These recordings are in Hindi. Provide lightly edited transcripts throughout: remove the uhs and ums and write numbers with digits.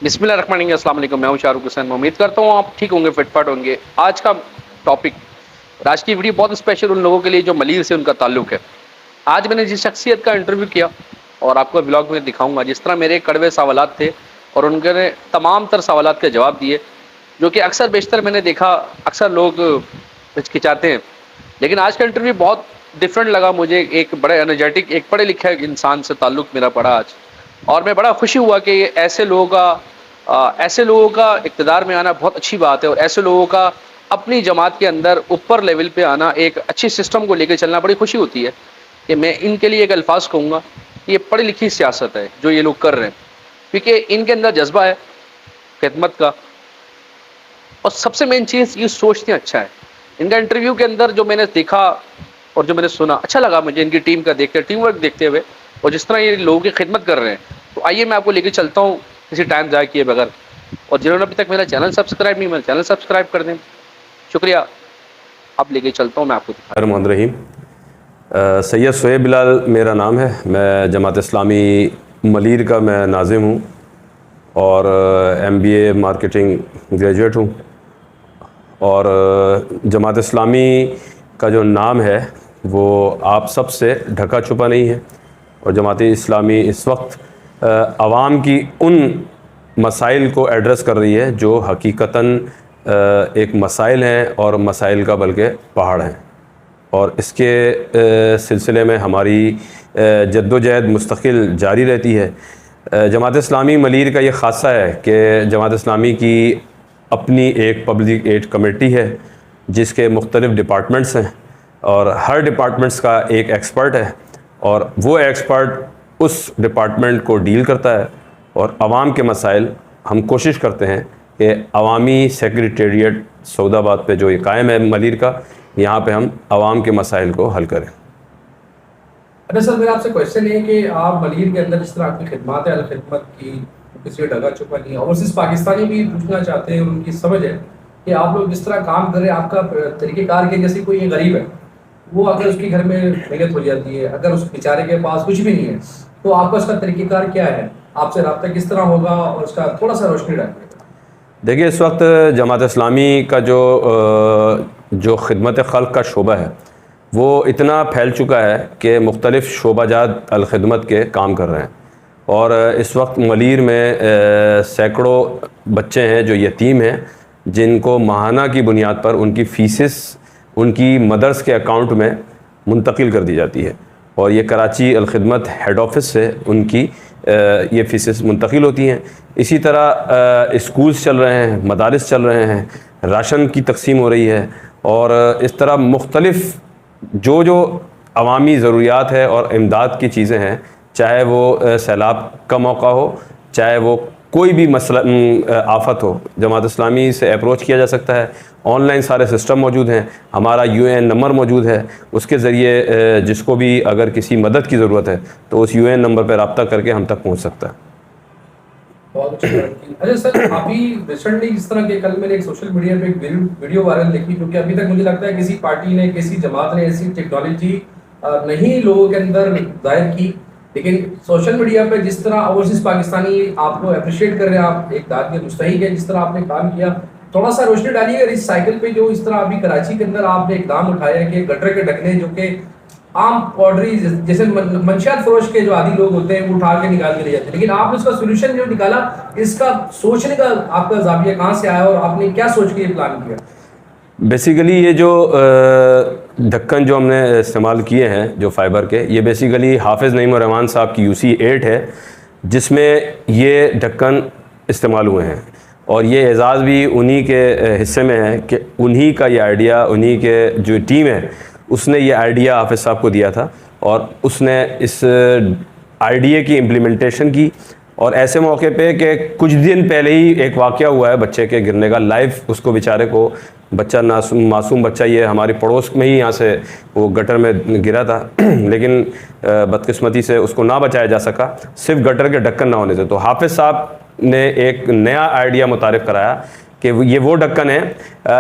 बिस्मिल्लाहिर्रहमानिर्रहीम, अस्सलाम वालेकुम। मैं हूं शाहरुख हुसैन। मैं उम्मीद करता हूं आप ठीक होंगे, फिट-फाट होंगे। आज का टॉपिक, आज की वीडियो बहुत स्पेशल उन लोगों के लिए जो मलीर से उनका ताल्लुक है। आज मैंने जिस शख्सियत का इंटरव्यू किया और आपको व्लॉग में दिखाऊंगा, जिस तरह मेरे कड़वे सवालात थे और उन्होंने तमाम तर सवालात के जवाब दिए, जो कि अक्सर बेशतर मैंने देखा अक्सर लोग हिचकिचाते हैं। लेकिन आज का इंटरव्यू बहुत डिफरेंट लगा मुझे। एक बड़े एनर्जेटिक, एक पढ़े लिखे इंसान से ताल्लुक मेरा पड़ा आज, और मैं बड़ा खुशी हुआ कि ऐसे लोगों का इक़्तिदार में आना बहुत अच्छी बात है। और ऐसे लोगों का अपनी जमात के अंदर ऊपर लेवल पे आना, एक अच्छी सिस्टम को लेकर चलना, बड़ी खुशी होती है। कि मैं इनके लिए एक अल्फाज कहूँगा, ये पढ़ी लिखी सियासत है जो ये लोग कर रहे हैं, क्योंकि इनके अंदर जज्बा है खिदमत का, और सबसे मेन चीज़ ये सोचते हैं अच्छा है। इनका इंटरव्यू के अंदर जो मैंने देखा और जो मैंने सुना, अच्छा लगा मुझे इनकी टीम का देखते, टीम वर्क देखते हुए, और जिस तरह ये लोगों की खिदमत कर रहे हैं। तो आइए मैं आपको लेके चलता हूँ किसी टाइम ज़ाया किए बगैर। और जिन्होंने अभी तक मेरा चैनल सब्सक्राइब नहीं, मेरा चैनल सब्सक्राइब कर दें। शुक्रिया। अब लेके चलता हूँ मैं आपको। रहीम। सैयद सोहेब बिलाल मेरा नाम है। मैं जमात इस्लामी मलीर का मैं नाज़िम हूँ और MBA मार्केटिंग ग्रेजुएट हूँ। और जमात इस्लामी का जो नाम है वो आप सब से ढका छुपा नहीं है। और जमात इस्लामी इस वक्त आवाम की उन मसाइल को एड्रेस कर रही है जो हकीकतन एक मसाइल हैं और मसाइल का बल्कि पहाड़ हैं। और इसके सिलसिले में हमारी जद्दोजहद मुस्तकिल जारी रहती है। जमात इस्लामी मलीर का ये ख़ासा है कि जमात इस्लामी की अपनी एक पब्लिक एड कमेटी है जिसके मुख्तलिफ़ डिपार्टमेंट्स हैं, और हर डिपार्टमेंट्स का एक एक्सपर्ट है, और वो एक्सपर्ट उस डिपार्टमेंट को डील करता है। और आवाम के मसाइल हम कोशिश करते हैं कि अवामी सेक्रेटेरिएट सऊदाबाद पे जो ये कायम है मलीर का, यहाँ पे हम आवाम के मसाइल को हल करें। अच्छा सर, मेरा आपसे क्वेश्चन है कि आप मलीर के अंदर जिस तरह आपकी खिदमत है, खिदमत की किसी ढका छुपा नहीं है, और सिर्फ पाकिस्तानी भी पूछना चाहते हैं, उनकी समझ है कि आप लोग जिस तरह काम कर रहे हैं, आपका तरीक़ेकार के जैसे कोई गरीब है, वो अगर उसके घर में मैयत हो जाती है, अगर उस बेचारे के पास कुछ भी नहीं है, तो आपका उसका तरीक़ेकार क्या है, आपसे रब्ता किस तरह होगा, और उसका थोड़ा सा रोशनी डालिए। देखिए, इस वक्त जमात इस्लामी का जो खिदमत खल्क़ का शोबा है वो इतना फैल चुका है कि मुख्तलिफ़ शोबाजात अल-खिदमत के काम कर रहे हैं। और इस वक्त मलीर में सैकड़ों बच्चे हैं जो यतीम हैं, जिनको माहाना की बुनियाद पर उनकी फ़ीसेस उनकी मदर्स के अकाउंट में मुंतकिल कर दी जाती है। और ये कराची अल-खिदमत हेड ऑफिस से उनकी ये फ़ीसेस मुंतकिल होती हैं। इसी तरह स्कूल्स चल रहे हैं, मदारिस चल रहे हैं, राशन की तकसीम हो रही है, और इस तरह मुख्तलिफ़ जो अवामी ज़रूरियात है और इमदाद की चीज़ें हैं, चाहे वो सैलाब का मौका हो, चाहे वो कोई भी मसला आफत हो, जमात इस्लामी से अप्रोच किया जा सकता है। ऑनलाइन सारे सिस्टम मौजूद हैं, हमारा UN नंबर मौजूद है, उसके ज़रिए जिसको भी अगर किसी मदद की ज़रूरत है तो उस UN नंबर पर रब्ता करके हम तक पहुँच सकता है। बहुत अच्छी बात की। अच्छा सर, अभी रिसेंटली जिस तरह के कल मैंने एक सोशल मीडिया पे एक वीडियो वायरल देखी, क्योंकि अभी तक मुझे लगता है किसी पार्टी ने, किसी जमात ने ऐसी टेक्नोलॉजी नहीं लोगों के अंदर जाहिर की, लेकिन सोशल मीडिया पे जिस तरह ओवरसीज पाकिस्तानी आपको अप्रिशिएट कर रहे हैं, आप एक दाद के मुस्तहिक है जिस तरह आपने काम किया। थोड़ा सा रोशनी डालिएगा इस साइकिल पे, जो इस तरह अभी कराची के अंदर आपने इकदाम उठाया कि गटर के ढकने, जो कि आम पॉडरी जैसे मंशियात फरोश के जो आदि लोग होते हैं वो उठा के निकाल के ले जाते हैं, लेकिन आपने उसका सोल्यूशन जो निकाला, इसका सोचने का आपका जाविया कहाँ से आया और आपने क्या सोच के ये प्लान किया? बेसिकली ये जो ढक्कन जो हमने इस्तेमाल किए हैं जो फ़ाइबर के, ये बेसिकली हाफिज़ नईम रहमान साहब की UC 8 है जिसमें ये ढक्कन इस्तेमाल हुए हैं। और ये एज़ाज़ भी उन्हीं के हिस्से में है कि उन्हीं का ये आइडिया, उन्हीं के जो टीम है उसने ये आइडिया हाफिज़ साहब को दिया था, और उसने इस आइडिया की इम्प्लीमेंटेशन की। और ऐसे मौके पे कि कुछ दिन पहले ही एक वाक़या हुआ है बच्चे के गिरने का, लाइव उसको बेचारे को, बच्चा मासूम बच्चा, ये हमारी पड़ोस में ही यहाँ से वो गटर में गिरा था लेकिन बदकिस्मती से उसको ना बचाया जा सका, सिर्फ गटर के ढक्कन ना होने से। तो हाफिज़ साहब ने एक नया आइडिया मुतारिफ़ कराया कि ये वो ढक्कन है,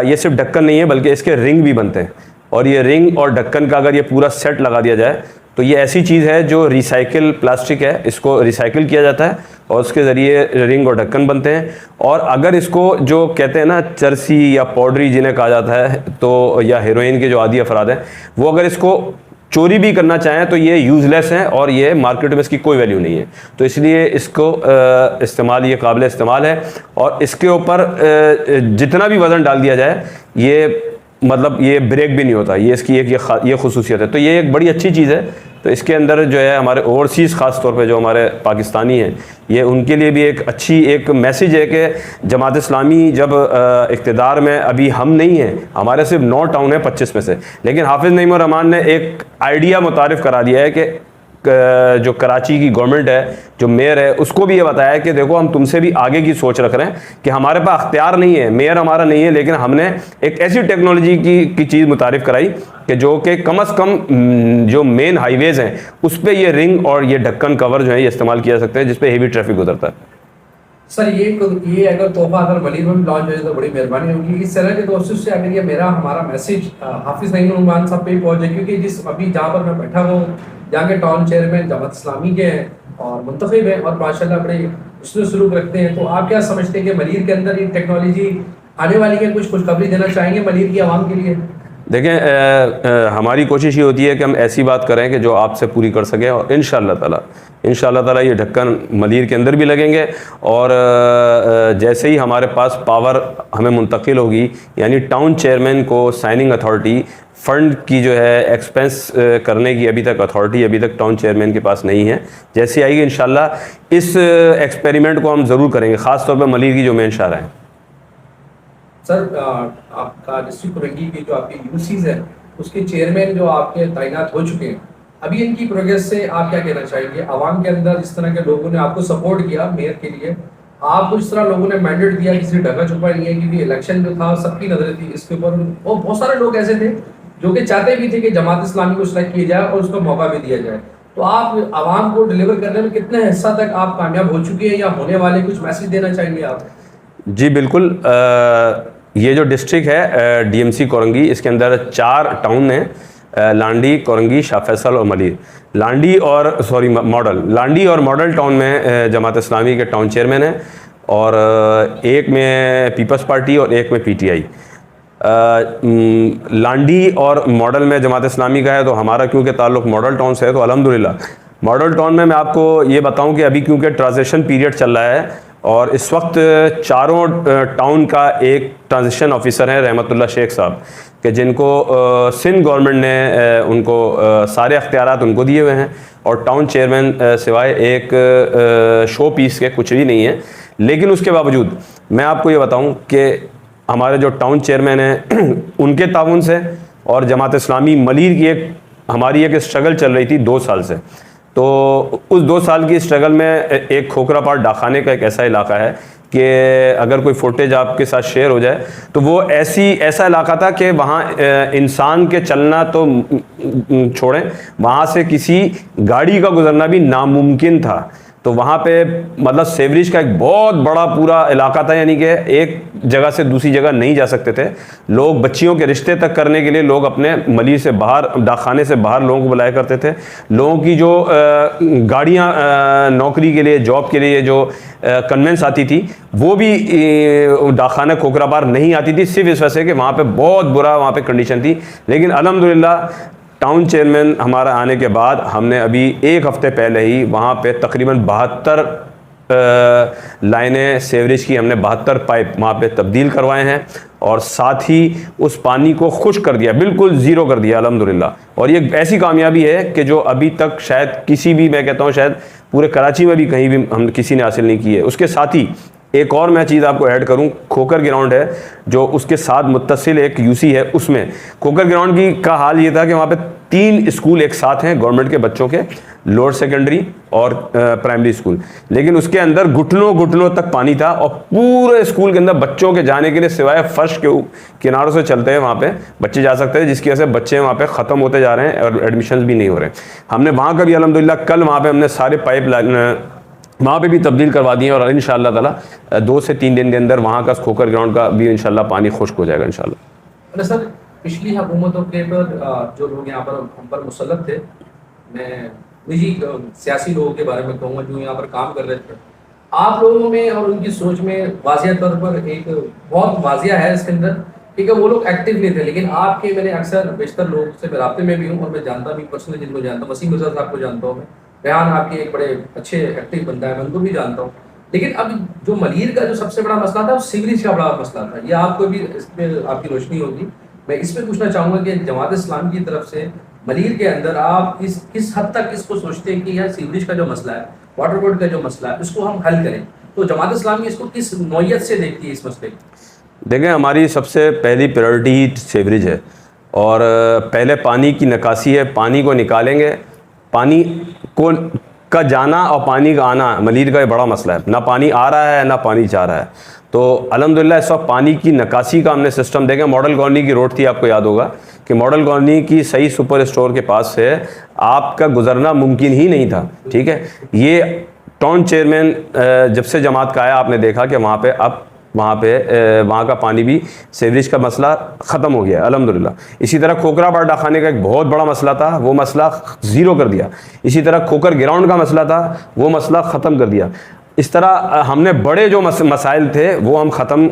ये सिर्फ ढक्कन नहीं है बल्कि इसके रिंग भी बनते हैं, और ये रिंग और ढक्कन का अगर ये पूरा सेट लगा दिया जाए तो ये ऐसी चीज़ है जो रिसाइकिल प्लास्टिक है, इसको रिसाइकिल किया जाता है और उसके ज़रिए रिंग और ढक्कन बनते हैं। और अगर इसको जो कहते हैं ना चरसी या पाउडरी जिन्हें कहा जाता है, तो या हेरोइन के जो आदी अफराद हैं, वो अगर इसको चोरी भी करना चाहें तो ये यूज़लेस हैं और ये मार्केट में इसकी कोई वैल्यू नहीं है। तो इसलिए इसको इस्तेमाल, ये काबिल इस्तेमाल है और इसके ऊपर जितना भी वज़न डाल दिया जाए ये मतलब ये ब्रेक भी नहीं होता। ये इसकी एक ये खुसूसियत है। तो ये एक बड़ी अच्छी चीज़ है। तो इसके अंदर जो है हमारे ओवरसीज़ ख़ास तौर पे जो हमारे पाकिस्तानी हैं, ये उनके लिए भी एक अच्छी एक मैसेज है कि जमात इस्लामी जब इक़्तिदार में अभी हम नहीं हैं, हमारे सिर्फ 9 टाउन है 25 में से, लेकिन हाफिज़ नईम रहमान ने एक आइडिया मुतारिफ़ करा दिया है कि जो कराची की गवर्नमेंट है, जो मेयर है, उसको भी ये बताया है कि देखो हम तुमसे भी आगे की सोच रख रहे हैं कि हमारे पास अख्तियार नहीं है, मेयर हमारा नहीं है, लेकिन हमने एक ऐसी टेक्नोलॉजी की चीज़ मुतारिफ़ कराई कि जो कि कम से कम जो मेन हाईवेज़ हैं उस पर ये रिंग और ये ढक्कन कवर जो है ये इस्तेमाल किया जा सकते हैं, जिस पे हेवी ट्रैफिक गुजरता है। सर ये अगर तोहफा अगर मलिर में लॉन्च हो जाए तो बड़ी मेहरबानी होगी। इस तरह के दोस्तों से अगर ये हमारा मैसेज हाफिज़ नईम रहमान साहब पे पहुंचे, क्योंकि जिस अभी जहाँ पर मैं बैठा हूँ, जहाँ के टाउन चेयरमैन जमात इस्लामी के हैं और मुंतखब हैं और माशाल्लाह बड़े हुस्न सलूक रखते हैं, तो आप क्या समझते हैं कि मलिर के अंदर ये टेक्नोलॉजी आने वाली है? कुछ खुशखबरी देना चाहेंगे मलिर की आवाम के लिए? देखें, हमारी कोशिश ये होती है कि हम ऐसी बात करें कि जो आपसे पूरी कर सकें और इंशाअल्लाह ताला ये ढक्कन मलिर के अंदर भी लगेंगे। और जैसे ही हमारे पास पावर हमें मुंतकिल होगी, यानी टाउन चेयरमैन को साइनिंग अथॉरिटी, फ़ंड की जो है एक्सपेंस करने की अभी तक अथॉरिटी अभी तक टाउन चेयरमैन के पास नहीं है। जैसे आएगी इंशाअल्लाह इस एक्सपेरिमेंट को हम ज़रूर करेंगे, ख़ास तौर पर मलिर की जो मेन शाहरा है। सर आपका डिस्ट्रिक्ट कोरंगी की जो आपकी यूसीज है उसके चेयरमैन जो आपके तैनात हो चुके हैं, अभी इनकी प्रोग्रेस से आप क्या कहना चाहेंगे? आवाम के अंदर जिस तरह के लोगों ने आपको सपोर्ट किया मेयर के लिए, आपको जिस तरह लोगों ने मैंडेट दिया, किसी ढका छुपा नहीं है, क्योंकि इलेक्शन जो था सबकी नजर थी इसके ऊपर, और बहुत सारे लोग ऐसे थे जो कि चाहते भी थे कि जमात इस्लामी को सिलेक्ट किया जाए और उसको मौका भी दिया जाए। तो आप आवाम को डिलीवर करने में कितने हिस्सा तक आप कामयाब हो चुके हैं या होने वाले, कुछ मैसेज देना चाहेंगे आप? जी बिल्कुल। ये जो डिस्ट्रिक्ट है डीएमसी कोरंगी, इसके अंदर 4 टाउन हैं, लांडी, कोरंगी, शाह फैसल और मलिर। लांडी और मॉडल टाउन में जमात इस्लामी के टाउन चेयरमैन हैं और एक में पीपल्स पार्टी और एक में पीटीआई। लांडी और मॉडल में जमात इस्लामी का है, तो हमारा क्योंकि ताल्लुक़ मॉडल टाउन से है तो अल्हम्दुलिल्लाह मॉडल टाउन में मैं आपको ये बताऊं कि अभी क्योंकि ट्रांजिशन पीरियड चल रहा है और इस वक्त चारों टाउन का एक ट्रांजिशन ऑफिसर है रहमतुल्लाह शेख साहब, कि जिनको सिंध गवर्नमेंट ने उनको सारे अख्तियारात उनको दिए हुए हैं और टाउन चेयरमैन सिवाय एक शो पीस के कुछ भी नहीं है। लेकिन उसके बावजूद मैं आपको ये बताऊं कि हमारे जो टाउन चेयरमैन हैं उनके ताउन से और जमात इस्लामी मलिर की हमारी एक स्ट्रगल चल रही थी 2 साल से। तो उस 2 साल की स्ट्रगल में एक खोखरापाट डाखाने का एक ऐसा इलाका है कि अगर कोई फुटेज आपके साथ शेयर हो जाए तो वो ऐसा इलाका था कि वहाँ इंसान के चलना तो छोड़ें, वहाँ से किसी गाड़ी का गुजरना भी नामुमकिन था। तो वहाँ पे मतलब सेवरेज का एक बहुत बड़ा पूरा इलाका था, यानी कि एक जगह से दूसरी जगह नहीं जा सकते थे लोग। बच्चियों के रिश्ते तक करने के लिए लोग अपने मलिर से बाहर, डाकखाने से बाहर लोगों को बुलाया करते थे। लोगों की जो गाड़ियाँ नौकरी के लिए, जॉब के लिए जो कन्वेंस आती थी वो भी डाकखाना खोखरापार नहीं आती थी, सिर्फ इस वजह से कि वहाँ पे बहुत बुरा वहाँ पे कंडीशन थी। लेकिन अल्हम्दुलिल्लाह टाउन चेयरमैन हमारा आने के बाद हमने अभी 1 हफ़्ते पहले ही वहाँ पे तकरीबन 72 लाइनें सेवरेज की, हमने 72 पाइप वहाँ पे तब्दील करवाए हैं और साथ ही उस पानी को खुश्क कर दिया, बिल्कुल ज़ीरो कर दिया अल्हम्दुलिल्लाह। और ये ऐसी कामयाबी है कि जो अभी तक शायद किसी भी, मैं कहता हूँ शायद पूरे कराची में भी कहीं भी हम किसी ने हासिल नहीं की है। उसके साथ ही एक और मैं चीज़ आपको ऐड करूं, खोकर ग्राउंड है जो उसके साथ मुत्तसिल एक यूसी है, उसमें खोकर ग्राउंड की का हाल ये था कि वहाँ पे 3 स्कूल एक साथ हैं गवर्नमेंट के बच्चों के, लोअर सेकेंडरी और प्राइमरी स्कूल, लेकिन उसके अंदर घुटनों तक पानी था और पूरे स्कूल के अंदर बच्चों के जाने के लिए सिवाय फर्श के किनारों से चलते हैं वहाँ पे बच्चे जा सकते हैं, जिसकी वजह से बच्चे वहाँ पे ख़त्म होते जा रहे हैं और एडमिशन भी नहीं हो रहे। हमने वहाँ का भी अल्हम्दुलिल्लाह कल वहाँ पर हमने सारे पाइप वहाँ पे भी तब्दील करवा दिए और इंशाअल्लाह ताला 2 से 3 दिन के अंदर वहाँ का खोकर ग्राउंड का भी इंशाअल्लाह पानी खुश्क हो जाएगा इंशाअल्लाह। सर पिछली हुकूमतों के पर जो लोग यहाँ पर हम पर मुसल्लत थे मैं निजी सियासी लोगों के बारे में कहूँगा जो यहाँ पर काम कर रहे थे, आप लोगों में और उनकी सोच में वाजिया तौर पर एक बहुत वाजिया है इसके अंदर, क्योंकि वो लोग एक्टिव नहीं थे। लेकिन आपके, मैंने अक्सर बेशतर लोग से राब्ते में भी हूँ और मैं जानता भी पर्सनली जिनको जानता हूँ, वसीम मिर्जा साहब को जानता हूँ मैं, रेहान आपके एक बड़े अच्छे एक्टिव बंदा है, मैं उनको भी जानता हूँ। लेकिन अब जो मलीर का जो सबसे बड़ा मसला था वो सीवरेज का बड़ा मसला था, ये आपको भी इस पर आपकी रोशनी होगी। मैं इसमें पूछना चाहूँगा कि जमात इस्लाम की तरफ से मलीर के अंदर आप किस हद तक इसको सोचते हैं कि यह सीवरेज का जो मसला है, वाटर बोर्ड का जो मसला है, इसको हम हल करें, तो जमात इस्लामी इसको किस नौयत से देखती है इस मसले को? देखें, हमारी सबसे पहली प्रायोरिटी सीवरेज है और पहले पानी की निकासी है। पानी को निकालेंगे, पानी को का जाना और पानी का आना मलीर का बड़ा मसला है। ना पानी आ रहा है ना पानी जा रहा है। तो अल्हम्दुलिल्लाह इस वक्त पानी की निकासी का हमने सिस्टम देखें। मॉडल कॉलोनी की रोड थी, आपको याद होगा कि मॉडल कॉलोनी की सही सुपर स्टोर के पास से आपका गुजरना मुमकिन ही नहीं था। ठीक है, ये टाउन चेयरमैन जब से जमात का आया, आपने देखा कि वहाँ पे अब वहाँ का पानी भी सीवरेज का मसला ख़त्म हो गया अल्हम्दुलिल्लाह। इसी तरह खोखरा बाड़ा खाने का एक बहुत बड़ा मसला था, वो मसला ज़ीरो कर दिया। इसी तरह खोकर ग्राउंड का मसला था, वो मसला ख़त्म कर दिया। इस तरह हमने बड़े जो मसाइल थे वो हम ख़त्म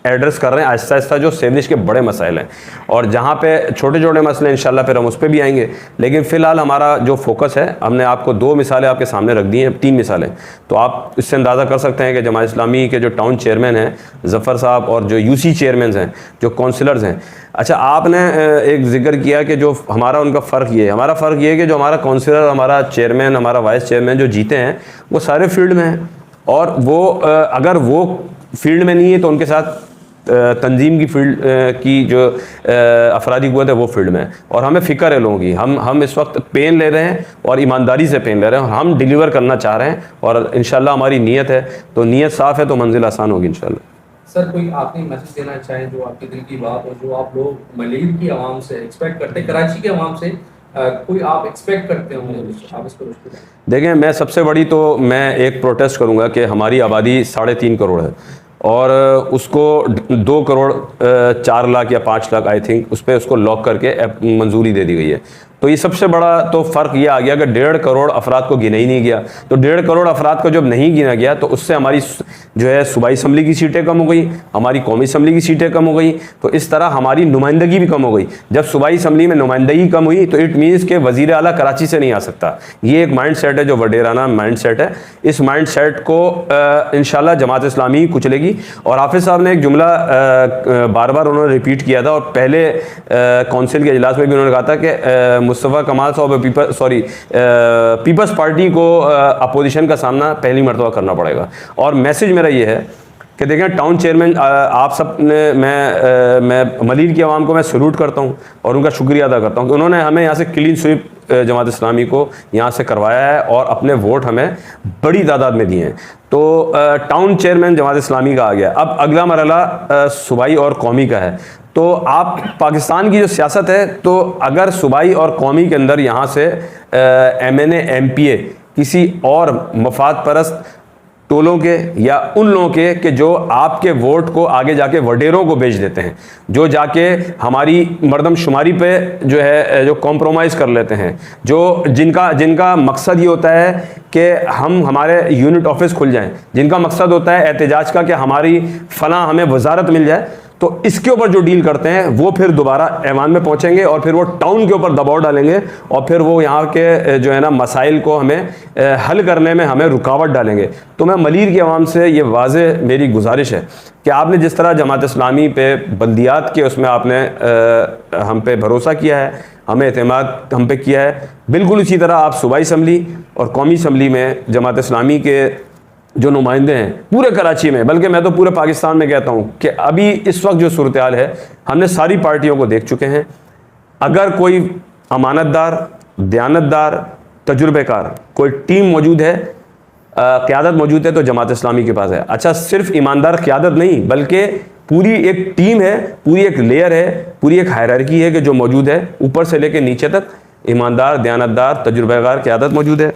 एड्रेस कर रहे हैं आहिस्ता आहिस्ता, जो सीवरेज के बड़े मसाइल हैं। और जहाँ पे छोटे छोटे मसले इंशाल्लाह फिर हम उस पर भी आएंगे। लेकिन फ़िलहाल हमारा जो फोकस है, हमने आपको 2 मिसालें आपके सामने रख दी हैं, 3 मिसालें। तो आप इससे अंदाज़ा कर सकते हैं कि जमात इस्लामी के जो टाउन चेयरमैन हैं ज़फ़र साहब और जो यूसी चेयरमैन हैं, जो काउंसिलर्स हैं। अच्छा, आपने एक जिक्र किया कि जो हमारा उनका फ़र्क ये है, हमारा फ़र्क ये है कि जो हमारा काउंसिलर, हमारा चेयरमैन, हमारा वाइस चेयरमैन जो जीते हैं वो सारे फील्ड में हैं। और वो अगर वो फील्ड में नहीं है तो उनके साथ तंजीम की फील्ड की जो अफरादी क़ुव्वत है वो फील्ड में है। और हमें फ़िक्र है लोगों की। हम इस वक्त पेन ले रहे हैं और ईमानदारी से पेन ले रहे हैं। हम डिलीवर करना चाह रहे हैं और इंशाल्लाह हमारी नीयत है, तो नीयत साफ़ है तो मंजिल आसान होगी इंशाल्लाह। सर, कोई आपने मैसेज देना चाहें जो आपके दिल की बात और जो आप लोग मलीर की आवाम से एक्सपेक्ट करते हैं, कराची की आवाम से कोई आप एक्सपेक्ट करते होंगे, आप इसको देखें, मैं सबसे बड़ी तो मैं एक प्रोटेस्ट करूँगा कि हमारी आबादी 3.5 करोड़ है और उसको 2 करोड़ 4 लाख या 5 लाख आई थिंक उस पर उसको लॉक करके मंजूरी दे दी गई है। तो ये सबसे बड़ा तो फ़र्क ये आ गया कि 1.5 करोड़ अफराद को गिना ही नहीं गया। तो 1.5 करोड़ अफराद को जब नहीं गिना गया तो उससे हमारी जो है सूबाई असम्बली की सीटें कम हो गई, हमारी कौमी असम्बली की सीटें कम हो गई। तो इस तरह हमारी नुमाइंदगी भी कम हो गई। जब सूबाई असम्बली में नुमाइंदगी कम हुई तो इट मीन्स के वज़ीर आला कराची से नहीं आ सकता। ये एक माइंड सेट है जो वडेराना माइंड सेट है। इस माइंड सेट को इंशाल्लाह जमात इस्लामी ही कुचलेगी। और हाफिज़ साहब ने एक जुमला बार बार उन्होंने रिपीट किया था और पहले कौंसिल के इजलास में भी उन्होंने कहा था कि मुस्तफ़ा कमाल साहब पीपल्स पार्टी को अपोजिशन का सामना पहली मरतबा करना पड़ेगा। और मैसेज मेरा ये है कि देखें, टाउन चेयरमैन आप सब ने, मैं मलीर की आवाम को मैं सैल्यूट करता हूँ और उनका शुक्रिया अदा करता हूँ कि उन्होंने हमें यहाँ से क्लीन स्वीप जमात इस्लामी को यहाँ से करवाया है और अपने वोट हमें बड़ी तादाद में दिए हैं। तो टाउन चेयरमैन जमात इस्लामी का आ गया। अब अगला मरहला सूबाई और कौमी का है। तो आप पाकिस्तान की जो सियासत है, तो अगर सूबाई और कौमी के अंदर यहाँ से MNA MPA किसी और मफाद परस्त टोलों के या उन लोगों के जो आपके वोट को आगे जाके वडेरों को बेच देते हैं, जो जाके हमारी मर्दमशुमारी पे जो है जो कॉम्प्रोमाइज़ कर लेते हैं, जो जिनका मकसद ये होता है कि हमारे यूनिट ऑफिस खुल जाएं, जिनका मकसद होता है एहतजाज का कि हमारी फ़लाँ हमें वजारत मिल जाए, तो इसके ऊपर जो डील करते हैं वो फिर दोबारा ऐवान में पहुंचेंगे और फिर वो टाउन के ऊपर दबाव डालेंगे और फिर वो यहाँ के जो है ना मसाइल को हमें हल करने में हमें रुकावट डालेंगे। तो मैं मलीर की आवाम से ये वाज़े मेरी गुजारिश है कि आपने जिस तरह जमात इस्लामी पे बल्दियात के उसमें आपने हम पे भरोसा किया है, हमें एतमाद हम पे किया है, बिल्कुल इसी तरह आप सूबाई असम्बली और कौमी असम्बली में जमात इस्लामी के जो नुमाइंदे हैं पूरे कराची में, बल्कि मैं तो पूरे पाकिस्तान में कहता हूँ कि अभी इस वक्त जो सूरत हाल है, हमने सारी पार्टियों को देख चुके हैं। अगर कोई अमानतदार, दयानतदार, तजुर्बेकार कोई टीम मौजूद है, क़यादत मौजूद है, तो जमात इस्लामी के पास है। अच्छा, सिर्फ ईमानदार क़यादत नहीं बल्कि पूरी एक टीम है, पूरी एक लेयर है, पूरी एक हायरार्की है कि जो मौजूद है ऊपर से लेकर नीचे तक ईमानदार, दयानतदार, तजुर्बेकार क़यादत मौजूद है।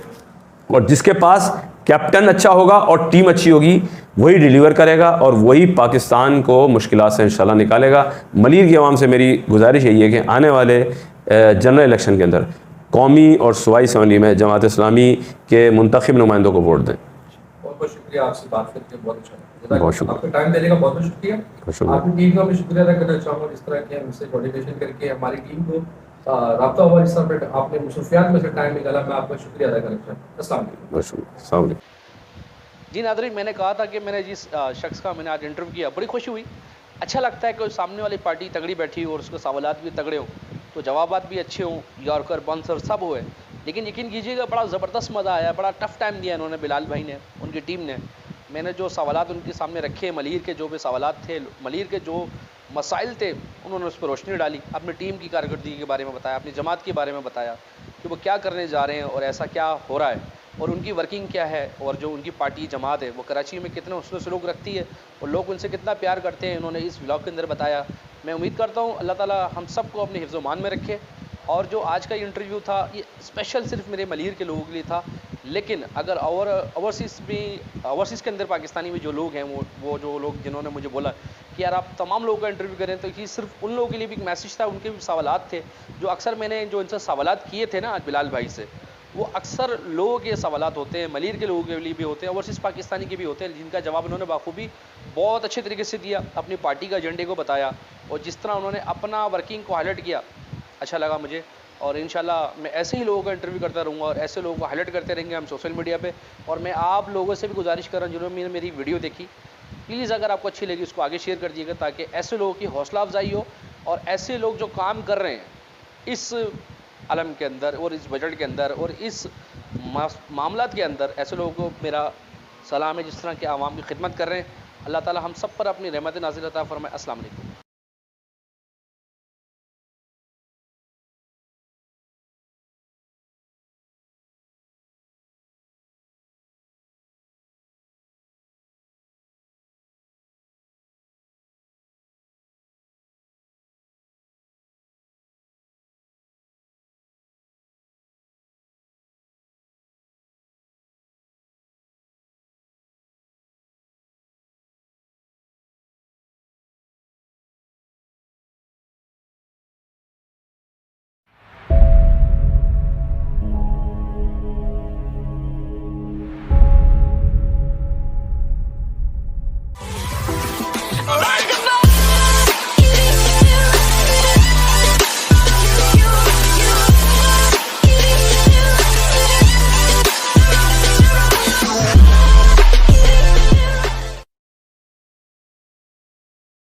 और जिसके पास कैप्टन अच्छा होगा और टीम अच्छी होगी, वही डिलीवर करेगा और वही पाकिस्तान को मुश्किलात से इंशाल्लाह निकालेगा। मलीर की आवाम से मेरी गुजारिश यही है कि आने वाले जनरल इलेक्शन के अंदर कौमी और सूबाई असम्बली में जमात इस्लामी के मुंतखब नुमाइंदों को वोट दें। बहुत बहुत शुक्रिया, आपसे बात करके बहुत अच्छा लगा। बहुत शुक्रिया। आपका टाइम देने का बहुत बहुत शुक्रिया। शुक्रिया। आपकी टीम का भी शुक्रिया अदा करना चाहूँगा, जिस तरह के हमसे कोऑर्डिनेशन करके हमारी टीम को राब्ता हुआ, इस तरह आपने मसरूफियात में से टाइम निकाला, मैं आपका शुक्रिया अदा करना चाहूँगा। अस्सलाम वालेकुम। बहुत शुक्रिया। अस्सलाम वालेकुम। जी नाज़रीन, मैंने कहा था कि मैंने जिस शख्स का मैंने आज इंटरव्यू किया, बड़ी खुशी हुई। अच्छा लगता है कि सामने वाली पार्टी तगड़ी बैठी हो और उसके सवालात भी तगड़े हों, तो जवाबात भी अच्छे हों, यॉर्कर बाउंसर सब हुए। लेकिन यकीन कीजिएगा बड़ा ज़बरदस्त मज़ा आया, बड़ा टफ टाइम दिया इन्होंने, बिलाल भाई ने, उनकी टीम ने। मैंने जो सवालात उनके सामने रखे, मलीर के जो भी सवालात थे, मलीर के जो मसाइल थे, उन्होंने उस पर रोशनी डाली, अपनी टीम की कारकर्दगी के बारे में बताया, अपनी जमात के बारे में बताया कि वो क्या करने जा रहे हैं और ऐसा क्या हो रहा है और उनकी वर्किंग क्या है, और जो उनकी पार्टी जमात है वो कराची में कितने हुस्न सलूक रखती है और लोग उनसे कितना प्यार करते हैं, इन्होंने इस व्लॉग के अंदर बताया। मैं उम्मीद करता हूँ अल्लाह ताला हम सबको अपने हिफ्ज़-ओ-मान में रखे। और जो आज का इंटरव्यू था ये स्पेशल सिर्फ मेरे मलीर के लोगों के लिए था, लेकिन अगर ओवरसीज़ के अंदर पाकिस्तानी में जो लोग हैं, वो जो लोग जिन्होंने मुझे बोला कि यार आप तमाम लोगों का इंटरव्यू करें, तो ये सिर्फ उन लोगों के लिए भी एक मैसेज था, उनके भी सवालात थे जो अक्सर मैंने जो इनसे सवालात किए थे ना आज बिलाल भाई से, वो अक्सर लोगों के सवालात होते हैं, मलीर के लोगों के लिए भी होते हैं, ओवरसीज़ पाकिस्तानी के भी होते हैं, जिनका जवाब उन्होंने बाखूबी बहुत अच्छे तरीके से दिया, अपनी पार्टी का एजेंडे को बताया और जिस तरह उन्होंने अपना वर्किंग को हाईलाइट किया, अच्छा लगा मुझे। और इंशाल्लाह मैं ऐसे ही लोगों का इंटरव्यू करता रहूँगा और ऐसे लोगों को हाईलाइट करते रहेंगे हम सोशल मीडिया पे। और मैं आप लोगों से भी गुजारिश कर रहा हूँ जिन्होंने मेरी वीडियो देखी, प्लीज़ अगर आपको अच्छी लगी उसको आगे शेयर कर दीजिएगा, ताकि ऐसे लोगों की हौसला अफजाई हो और ऐसे लोग जो काम कर रहे हैं इस आलम के अंदर और इस बजट के अंदर और इस मामलात के अंदर, ऐसे लोगों को मेरा सलाम है जिस तरह के आवाम की खिदमत कर रहे हैं। अल्लाह ताला हम सब पर अपनी रहमत नाज़िल अता फरमाए। अस्सलाम वालेकुम।